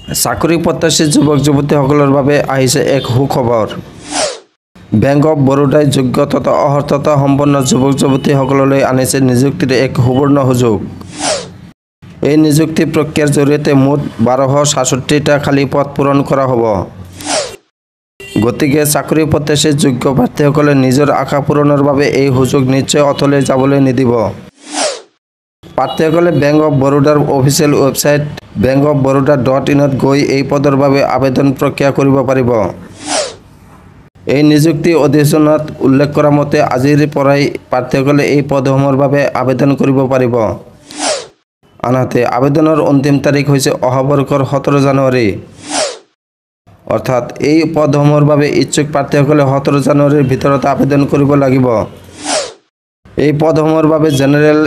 চাকৰি প্ৰত্যাশী যুৱক যুৱতীসকলৰ বাবে আহিছে এক সুখবৰ। বেংক অৱ বৰোদাই যোগ্য তথা অৰ্হতা সম্পন্ন যুৱক যুৱতীসকললৈ আনিছে নিযুক্তিৰ এক সুবৰ্ণ সুযোগ। এই নিযুক্তি প্ৰক্ৰিয়াৰ জৰিয়তে মুঠ 1266টা খালী পদ পূৰণ কৰা হ'ব। গতিকে চাকৰি প্ৰত্যাশী যোগ্য প্ৰাৰ্থীসকলে নিজৰ আশা পূৰণৰ বাবে এই সুযোগ নিশ্চয় অথলে যাবলৈ নিদিব। প্ৰাৰ্থীসকলে বেংক অৱ বৰোদাৰ অফিচিয়েল ৱেবছাইট bankofbaroda.in গৈ এই পদৰ বাবে আবেদন প্ৰক্ৰিয়া কৰিব পাৰিব। এই নিযুক্তি অধিসূচনাত উল্লেখ কৰা মতে আজিৰ পৰাই প্ৰাৰ্থীসকলে এই পদসমূহৰ বাবে আবেদন কৰিব পাৰিব। আনহাতে আবেদনৰ অন্তিম তাৰিখ হৈছে অহা বৰ্ষৰ 17 জানুৱাৰী। অৰ্থাৎ এই পদসমূহৰ বাবে ইচ্ছুক প্ৰাৰ্থীসকলে 17 জানুৱাৰীৰ ভিতৰত আবেদন কৰিব লাগিব। এই পদসমূহৰ বাবে জেনেৰেল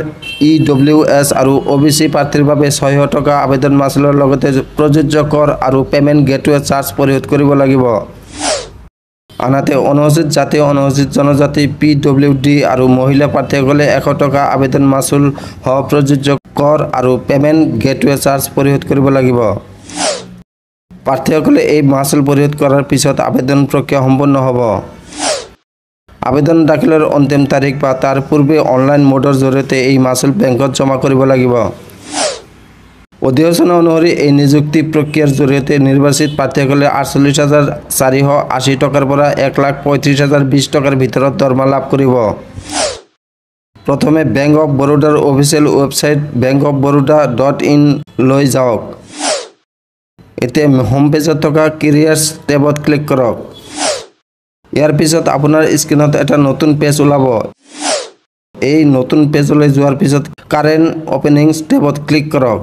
EWS আৰু OBC প্ৰাৰ্থীৰ বাবে 600 টকা আবেদন মাচুলৰ লগতে প্ৰযোজ্য কৰ আৰু পেমেণ্ট গেটৱে চাৰ্জ পৰিশোধ কৰিব লাগিব। আনহাতে অনুসূচিত জাতি অনুসূচিত জনজাতি PWD আৰু মহিলা প্ৰাৰ্থীসকলে 100 টকা আবেদন মাচুল সহ প্ৰযোজ্য কৰ আৰু পেমেণ্ট গেটৱে চাৰ্জ পৰিশোধ কৰিব লাগিব। প্ৰাৰ্থীসকলে এই মাচুল পৰিশোধ কৰাৰ পিছত আবেদন প্ৰক্ৰিয়া সম্পূৰ্ণ হ'ব। আবেদন দাখিলৰ অন্তিম তাৰিখ বা তাৰ পূৰ্বে অনলাইন মোডৰ জৰিয়তে এই মাচুল বেংকত জমা কৰিব লাগিব। অধিসূচনা অনুসৰি এই নিযুক্তি প্ৰক্ৰিয়াৰ জৰিয়তে নিৰ্বাচিত প্ৰাৰ্থীসকলে 48,480 টকাৰ পৰা 1,35,020 টকাৰ ভিতৰত দৰমহা লাভ কৰিব। প্ৰথমে বেংক অৱ বৰোদাৰ অফিচিয়েল ৱেবছাইট bankofbaroda.in লৈ যাওক। এতিয়া হোম পেজত থকা কেৰিয়াৰ্ছ টেবত ক্লিক কৰক। ইয়াৰ পিছত আপোনাৰ স্ক্ৰীনত এটা নতুন পেজ ওলাব। এই নতুন পেজলৈ যোৱাৰ পিছত কাৰেণ্ট অপেনিংছ টেবত ক্লিক কৰক।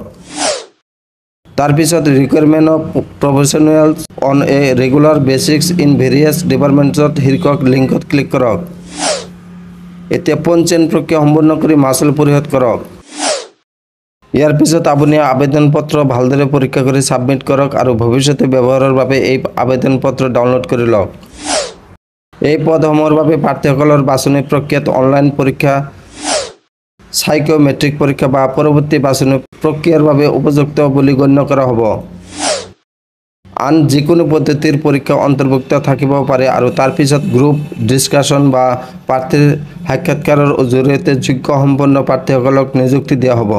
তাৰ পিছত requirement of professionals on a regular basis in various ডিপাৰ্টমেণ্টছত শীৰ্ষক লিংকত ক্লিক কৰক। এতিয়া পঞ্জীয়ন প্ৰক্ৰিয়া সম্পূৰ্ণ কৰি মাচুল পৰিশোধ কৰক। ইয়াৰ পিছত আপুনি আবেদন পত্ৰ ভালদৰে পৰীক্ষা কৰি ছাবমিট কৰক আৰু ভৱিষ্যতে ব্যৱহাৰৰ বাবে এই আবেদন পত্ৰ ডাউনলোড কৰি লওক। এই পদসমূহৰ বাবে প্ৰাৰ্থীসকলৰ বাছনি প্ৰক্ৰিয়াত অনলাইন পৰীক্ষা, সাইকোমেট্ৰিক পৰীক্ষা বা পৰৱৰ্তী বাছনি প্ৰক্ৰিয়াৰ বাবে উপযুক্ত বুলি গণ্য কৰা হ'ব। আন যিকোনো পদ্ধতিৰ পৰীক্ষা অন্তৰ্ভুক্ত থাকিব পাৰে আৰু তাৰ পিছত গ্ৰুপ ডিছকাশ্যন বা প্ৰাৰ্থীৰ সাক্ষাৎকাৰৰ জৰিয়তে যোগ্য সম্পন্ন প্ৰাৰ্থীসকলক নিযুক্তি দিয়া হ'ব।